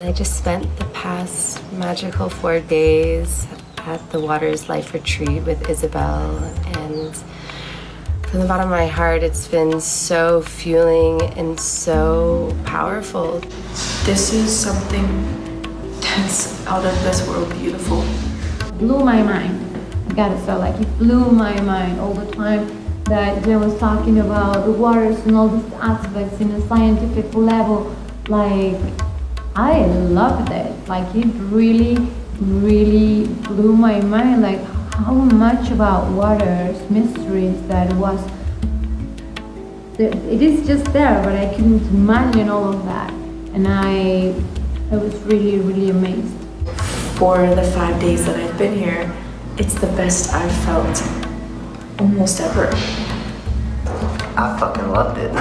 I just spent the past magical 4 days at the Waters Life Retreat with Isabel, and from the bottom of my heart, it's been so fueling and so powerful. This is something that's out of this world beautiful. Blew my mind. I gotta say, like, it blew my mind all the time that Jen was talking about the waters and all these aspects in a scientific level. Like, I loved it. Like, it really, really blew my mind. Like, how much about water's mysteries that was. It is just there, but I couldn't imagine all of that. And I was really, really amazed. For the 5 days that I've been here, it's the best I've felt almost ever. I fucking loved it.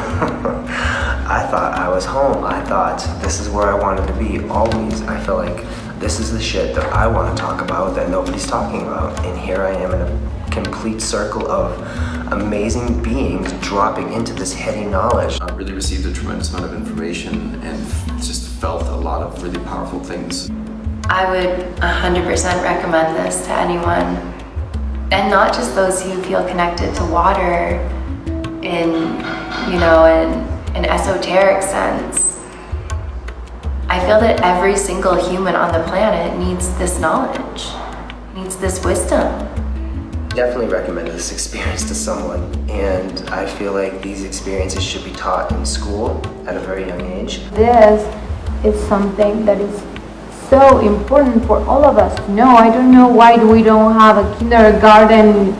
I thought I was home. I thought this is where I wanted to be. Always, I feel like this is the shit that I want to talk about that nobody's talking about. And here I am in a complete circle of amazing beings dropping into this heady knowledge. I really received a tremendous amount of information and just felt a lot of really powerful things. I would 100% recommend this to anyone, and not just those who feel connected to water in, an esoteric sense. I feel that every single human on the planet needs this knowledge, needs this wisdom. Definitely recommend this experience to someone, and I feel like these experiences should be taught in school at a very young age. This is something that is so important for all of us to know. I don't know why we don't have a kindergarten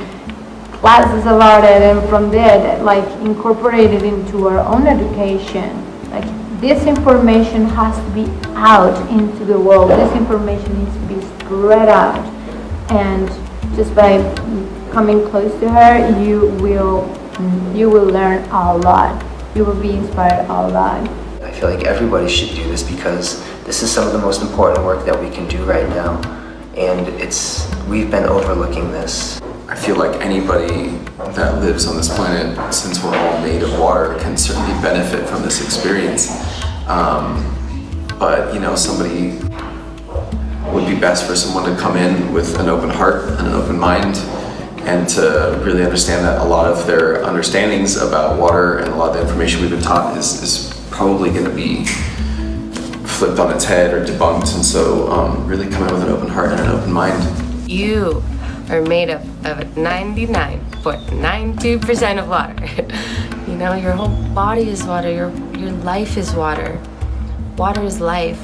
classes about it, and from there, like, incorporate it into our own education. Like, this information has to be out into the world. This information needs to be spread out, and just by coming close to her, you will learn a lot. You will be inspired a lot. I feel like everybody should do this because this is some of the most important work that we can do right now, and we've been overlooking this. I feel like anybody that lives on this planet, since we're all made of water, can certainly benefit from this experience. But somebody would be best for someone to come in with an open heart and an open mind, and to really understand that a lot of their understandings about water and a lot of the information we've been taught is probably going to be flipped on its head or debunked. And so really come in with an open heart and an open mind. You are made up of 99.92% of water. Your whole body is water, your life is water. Water is life.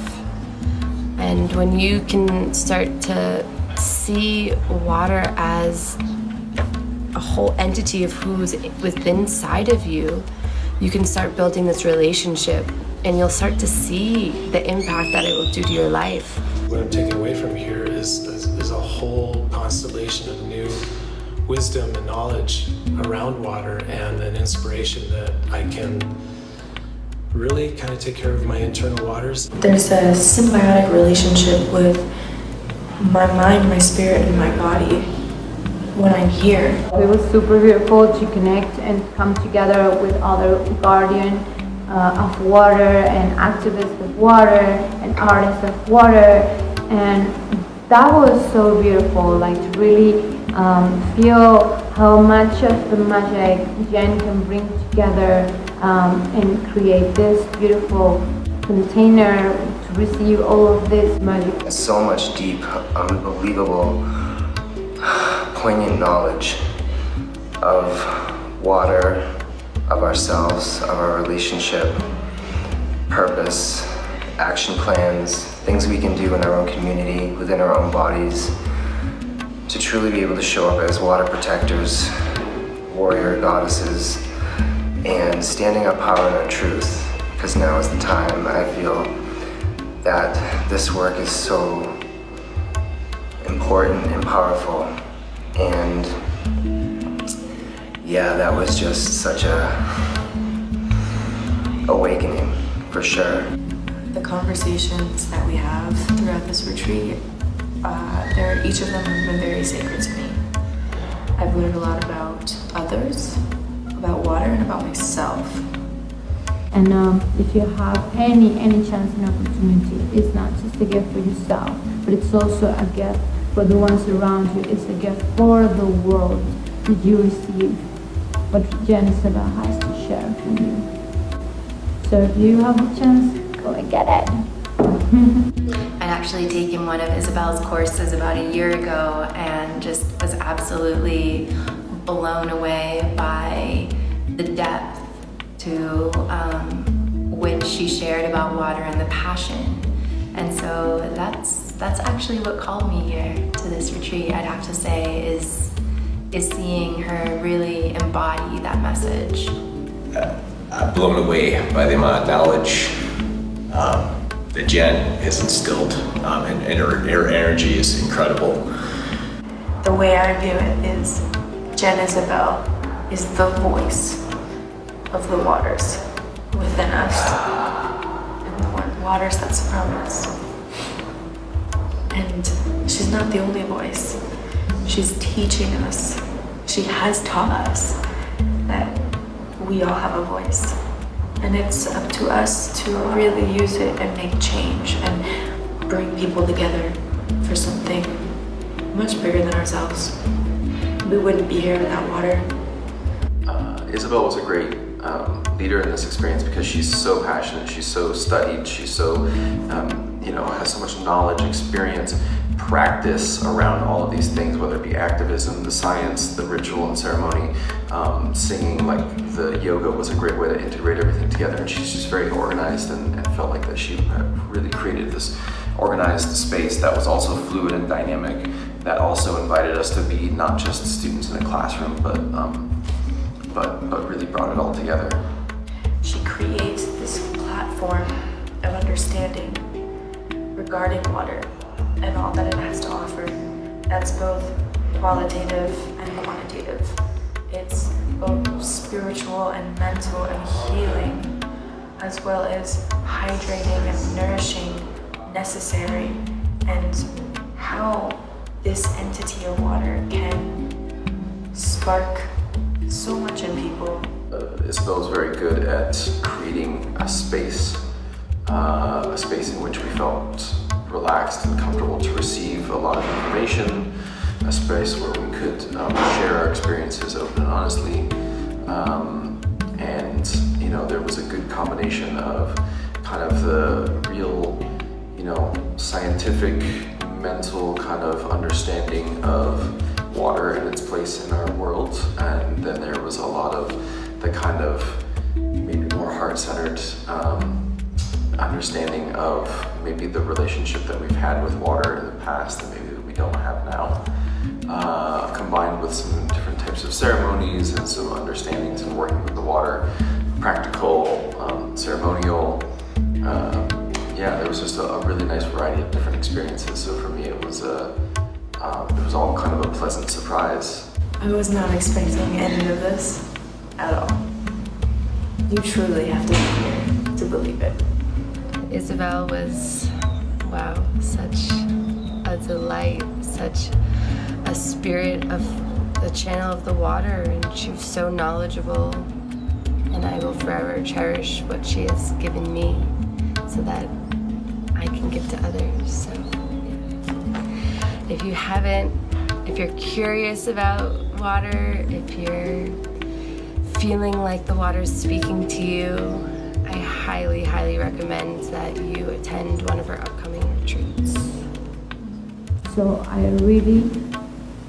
And when you can start to see water as a whole entity of who's within inside of you, you can start building this relationship, and you'll start to see the impact that it will do to your life. What I'm taking away from here is a whole constellation of new wisdom and knowledge around water, and an inspiration that I can really kind of take care of my internal waters. There's a symbiotic relationship with my mind, my spirit, and my body when I'm here. It was super beautiful to connect and come together with other guardians of water and activists of water and artists of water, and that was so beautiful. Like, to really feel how much of the magic Jen can bring together and create this beautiful container to receive all of this magic. So much deep, unbelievable, poignant knowledge of water, of ourselves, of our relationship, purpose, action plans, things we can do in our own community, within our own bodies, to truly be able to show up as water protectors, warrior goddesses, and standing our power and our truth. Because now is the time. I feel that this work is so important and powerful. And yeah, that was just such a awakening, for sure. The conversations that we have throughout this retreat, each of them have been very sacred to me. I've learned a lot about others, about water, and about myself. And if you have any chance and opportunity, it's not just a gift for yourself, but it's also a gift for the ones around you. It's a gift for the world that you receive what Jen Isabel has to share from you. So if you have the chance, go and get it. I'd actually taken one of Isabel's courses about a year ago and just was absolutely blown away by the depth to which she shared about water and the passion. And so that's actually what called me here to this retreat, I'd have to say, is seeing her really embody that message. I'm blown away by the amount of knowledge that Jen has instilled, and her energy is incredible. The way I view it is Jen Isabel is the voice of the waters within us and the waters that surround us. And she's not the only voice. She's teaching us. She has taught us that we all have a voice. And it's up to us to really use it and make change and bring people together for something much bigger than ourselves. We wouldn't be here without water. Isabel was a great leader in this experience because she's so passionate, she's so studied, she's so, has so much knowledge, experience, practice around all of these things, whether it be activism, the science, the ritual and ceremony, singing, like the yoga was a great way to integrate everything together, and she's just very organized and felt like that she had really created this organized space that was also fluid and dynamic, that also invited us to be not just students in a classroom, but really brought it all together. She creates this platform of understanding regarding water and all that it has to offer. That's both qualitative and quantitative. It's both spiritual and mental and healing, as well as hydrating and nourishing, necessary, and how this entity of water can spark so much in people. Isabel was very good at creating a space in which we felt relaxed and comfortable to receive a lot of information, a space where we could share our experiences open and honestly. There was a good combination of kind of the real, scientific, mental kind of understanding of water and its place in our world, and then there was a lot of the kind of maybe more heart-centered understanding of maybe the relationship that we've had with water in the past and maybe that we don't have now, combined with some different types of ceremonies and some understandings and working with the water, practical, ceremonial. There was just a really nice variety of different experiences. So for me, it was all kind of a pleasant surprise. I was not expecting any of this at all. You truly have to be here to believe it. Isabel was, such a delight, such a spirit of the channel of the water, and she was so knowledgeable, and I will forever cherish what she has given me so that I can give to others. So if you're curious about water, if you're feeling like the water is speaking to you, I highly, highly recommend that you attend one of our upcoming retreats. So I really,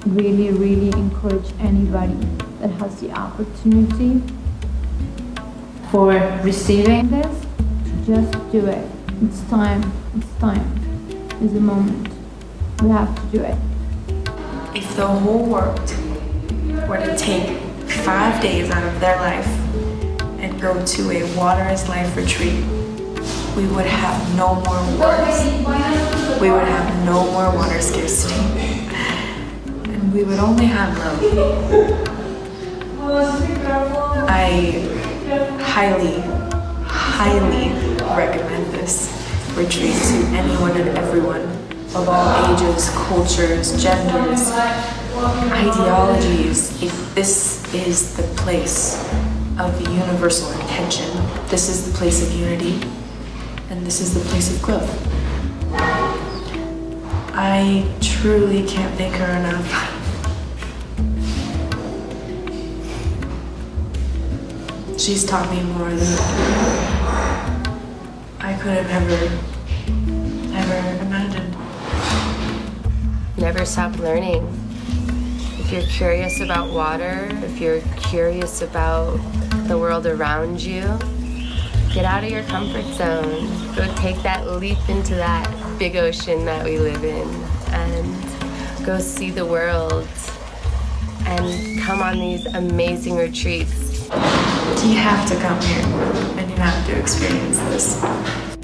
really, really encourage anybody that has the opportunity for receiving this to just do it. It's time. It's the moment. We have to do it. If the whole world were to take 5 days out of their life and go to a Water is Life retreat, we would have no more wars. We would have no more water scarcity. And we would only have love. I highly, highly recommend this retreat to anyone and everyone of all ages, cultures, genders, ideologies. This is the place of the universal intention. This is the place of unity, and this is the place of growth. I truly can't thank her enough. She's taught me more than I could have ever imagined. Never stop learning. If you're curious about water, if you're curious about the world around you, get out of your comfort zone. Go take that leap into that big ocean that we live in and go see the world and come on these amazing retreats. You have to come here and you have to experience this.